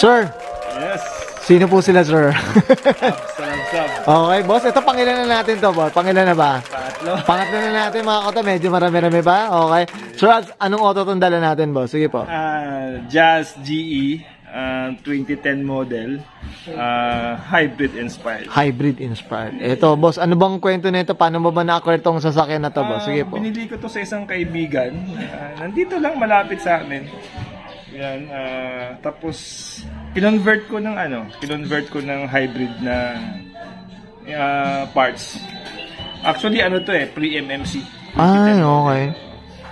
Sir. Yes. Sino po sila, sir? Sab. Okay, boss. Ito, pangilan na natin to, boss. Pangilan na ba? Pangatlo. Pangatlo na natin, mga koto. Medyo marami-rami pa. Okay. Sir, anong auto itong dala natin, boss? Sige po. Jazz GE, 2010 model. Hybrid inspired. Hybrid inspired. Ito, boss. Ano bang kwento nito? Paano mo ba na-acquire tong sasakyan na to, boss? Sige po. Binili ko to sa isang kaibigan. Nandito lang malapit sa amin. Yan, tapos kinonvert ko ng hybrid na parts. Actually ano to pre-MMC. Ay, okay.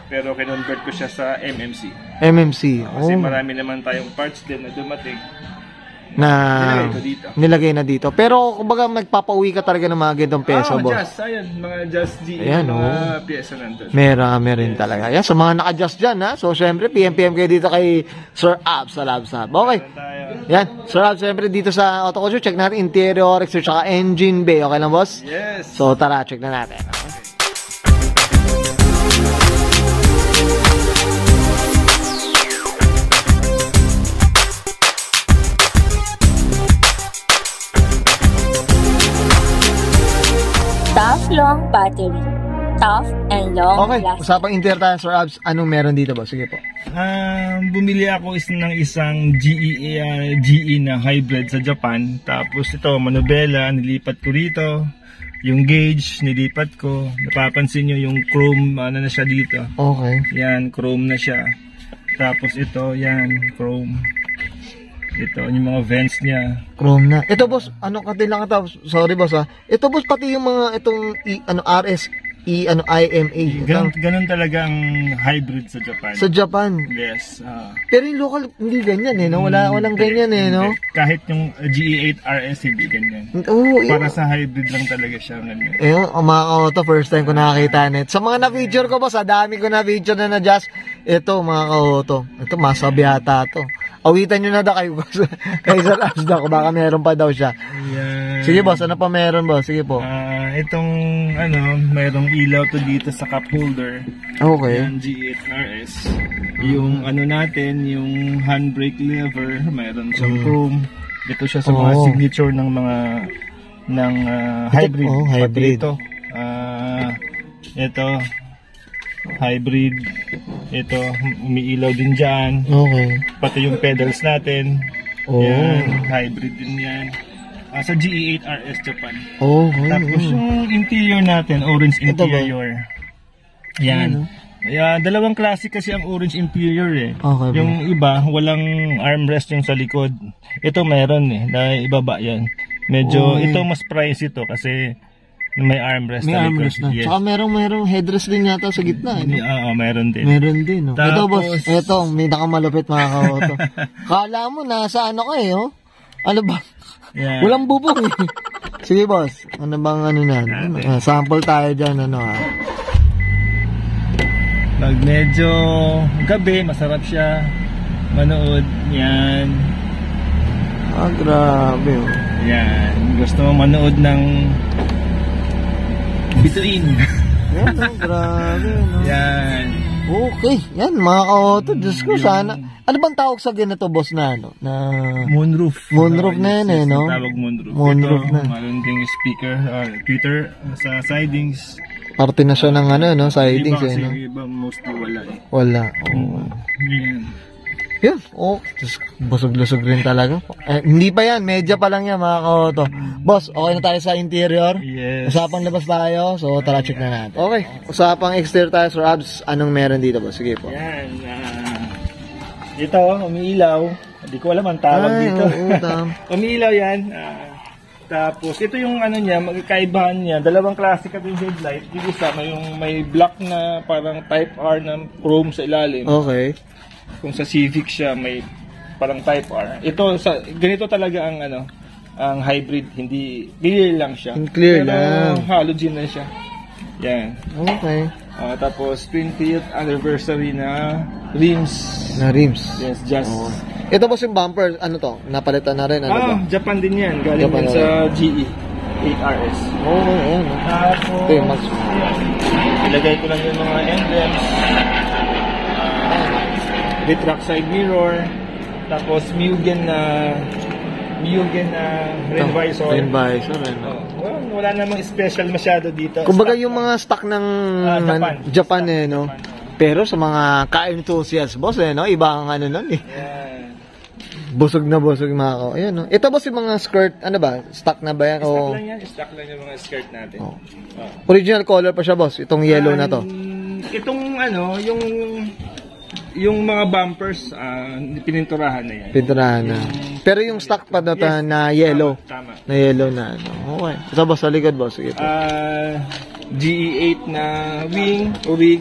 Pero kinonvert ko siya sa MMC. MMC. Kasi marami naman tayong parts din na dumating na nilagay na dito. Pero kumbaga magpapauwi ka talaga ng mga gantong pyesa, boss. Jazz, ayan, mga Jazz GE, ayan, mga pyesa nandun. Meron talaga. Yan, sa mga naka-Jazz dyan, ha? So, syempre, PM kayo dito kay Sir Abs sa Labsab. Okay. Yan, Sir Abs, syempre, dito sa Auto Culture, check natin interior, exterior, tsaka engine bay. Okay lang, boss? Yes. So, tara, check na natin. Okay. Tough long battery. Tough and long lasting. Usapang interior tayo, Sir Abs. Anong meron dito, boss? Sige po. Bumili ako ng isang GE na hybrid sa Japan. Tapos ito, manubela, nilipat ko rito. Yung gauge, nilipat ko. Napapansin nyo yung chrome, na siya dito. Okay. Yan, chrome na siya. Tapos ito, yan, chrome. Ito, yung mga vents niya. Chrome na. Ito, boss, lang ito? Sorry, boss, ha. Ito, boss, pati yung mga, RS, IMA. Ganun talaga ang hybrid sa Japan. Sa Japan? Yes. Pero yung local, hindi ganyan, no? Walang ganyan, no? Kahit yung GE8 RS, hindi ganyan. Para sa hybrid lang talaga siya. Mga ka-auto, first time ko nakakita nito. Sa mga na-feature ko, boss, dami ko na-feature na Jazz. Ito, mga ka-auto. Ito, masabi yata ito. Awitan nyo na daw kayo, boss. Kay Sir Abs daw, baka meron pa daw siya. Yeah. Sige, boss, ano pa meron, boss? Sige po. Itong, mayroong ilaw to dito sa cup holder. Okay. Yan, G8 RS. Yung natin, yung handbrake lever, mayroon siyang chrome. Ito siya sa mga signature ng mga hybrid. Hybrid. Ito, hybrid. Ito, umiilaw din dyan. Okay. Pati yung pedals natin. Yan, hybrid din yan. Sa GE8 RS Japan. Tapos yung interior natin, orange interior. Yan. Dalawang klase kasi ang orange interior Okay, yung iba, walang armrest yung sa likod. Ito meron na ibaba yan. Medyo, ito mas pricey ito kasi may armrest na likod. Yes. Saka merong headrest din yata sa gitna. Meron din. Meron din. No? Tapos, ito, boss. Ito, may nakamalupit mga ka-auto. Kala mo, nasa Ano ba? Yeah. Walang bubong Sige, boss. Ano bang sample tayo dyan, Pag medyo gabi, masarap siya manood. Yan. Grabe. Yan. Gusto mo manood ng bituin. Yan, grabe. Yan. Okay. Yan, mga ka-auto. Diyos ko, sana. Ano bang tawag sa ganito, boss, na Moonroof. Moonroof na yan, no? Tawag moonroof. Moonroof ito, na. Mayroon ding speaker, tweeter sa sidings. Parte na siya ng sidings, iba, iba mostly wala Wala. Yan. Yun. Busog-lusog rin talaga. Hindi pa yan. Medya pa lang yan, mga ka-auto. Boss, okay na tayo sa interior? Yes. Usapang labas tayo. So, tara, check na natin. Okay. Usapang exterior tayo, Sir Abs. Anong meron dito, boss? Sige po. Yan. Ito, umiilaw. Hindi ko alam ang tawag dito. Umiilaw yan. Tapos, ito yung niya, magkaibahan niya. Dalawang klase ka yung headlight. Yung isa, may black na parang type R na chrome sa ilalim. Okay. Kung sa Civic siya, may parang type R. Ito, ganito talaga ang hybrid. Hindi, clear lang siya. Clear lang. Pero halogen na siya. Yan. Okay. Tapos 20th anniversary na rims. Yes, just. Ito po yung bumper, napalitan na rin, ba? Japan din yan. Galing din sa GE 8RS. Ayan. Tapos, ilagay ko lang yung mga emblems. Retract side mirror. Tapos Mugen na red visor. Red visor, Wala namang special masyado dito. Kumbaga yung mga stock ng Japan no? Japan. Pero sa mga car enthusiasts, boss, no? Iba ang ano nun, eh. Yeah. Busog na busog mga ako. Ayan, no? Ito, boss, yung mga skirt, ano ba? Stock na ba yan? Stock lang yan. Stock lang yung mga skirt natin. Original color pa siya, boss. Itong yellow na to. Itong, yung mga bumpers, pininturahan na yan. Pinturahan na. Pero yung stock pa na yellow. Tama. Na yellow na, ano. Okay. Ito, boss, sa likod, boss. Sige po. GE8 na wig.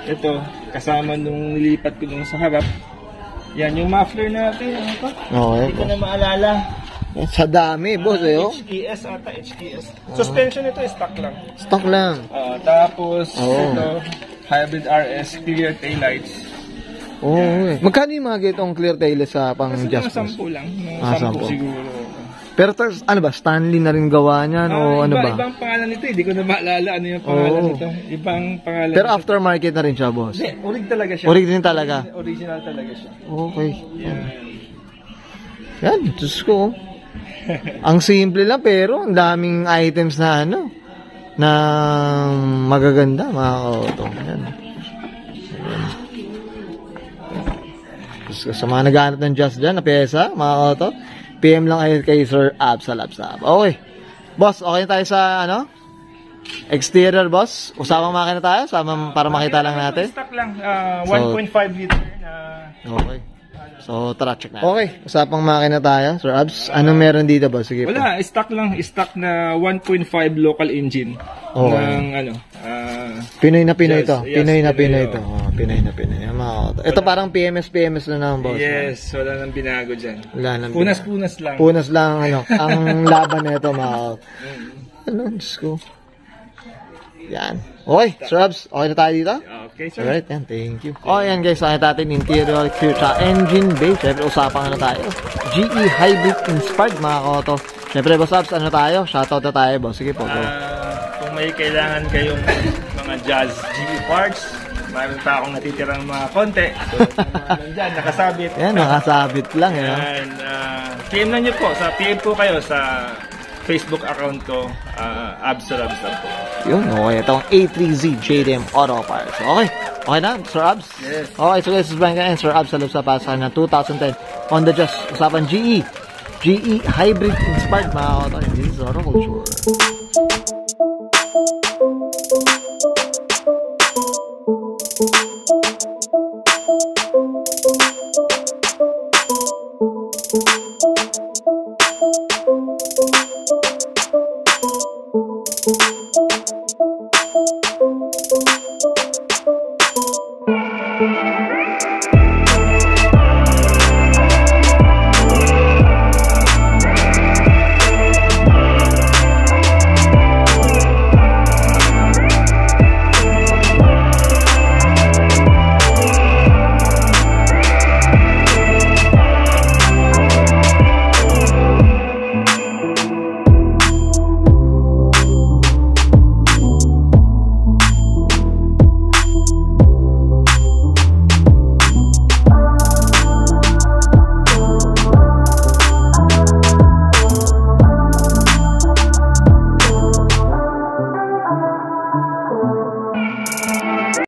Ito, kasama nung nilipat ko dun sa harap. Yan, yung muffler natin. Ano pa? Okay. Hindi ko na maalala. Sa dami, boss, eh, oh. HKS ata, HKS. Suspension ito, stock lang. Stock lang. Tapos, ito, hybrid RS, clear taillights. Okay. Magkano yung mga gitong clear taillights sa pang Just Kasi 10 lang. 10 siguro. Pero ano ba, Stanley na rin gawa niyan o ano ba? Ibang pangalan nito, hindi ko na maalala ano yung pangalan nito. Ibang pangalan. Pero aftermarket na rin siya, boss. Hindi, orig talaga siya. Orig din talaga. Original talaga siya. Okay. Yan, Diyos ko. Ang simple lang pero ang daming items na na magaganda, mga ka-auto. Yan. Sa mga naghahanap ng Just dyan na pyesa, mga ka-auto, PM lang kayo kay Sir Absal. Okay. Boss, okay na tayo sa exterior, boss? Usapang makina tayo para makita lang natin. Stock lang, 1.5 liter na. Okay. So, tara, check natin. Okay, usapang makina tayo, Sir Abs. Anong meron dito, boss? Sige wala, po. stock lang. Stock na 1.5 local engine. Okay. Ng Pinoy na Pinoy ito. Yes, Pinoy na Pinoy, Pinoy ito. Pinoy na Pinoy. Ito parang PMS na naman, boss. Yes, wala nang binago dyan. Wala nang Punas-punas lang. Punas lang, ang laban na ito, mga Diyos ko. Yan. Okay, Sir Abs, okay na tayo dito? Okay, sir. Alright, yan. Thank you. Okay, yan guys. Nakita natin interior, exterior, engine bay. Siyempre, usapan tayo. GE Hybrid Inspired, mga koto. Siyempre, boss Abs, tayo? Shoutout na tayo, boss. Sige po. Kung may kailangan kayong mga Jazz GE parts, mayroon pa akong natitirang mga konti. So, nandyan, nakasabit. Yan, nakasabit lang. And, PM na nyo po. PM po kayo sa Facebook account ko, Absal po. Yun, okay. Ito ang A3Z JDM Auto Parts. Okay. Okay na, Sir Abs? Yes. Okay, so guys, this is Brian and Sir Abs sa Pasahan na 2010 on the Just usapan GE Hybrid Inspired, mga auto. This is Auto Culture.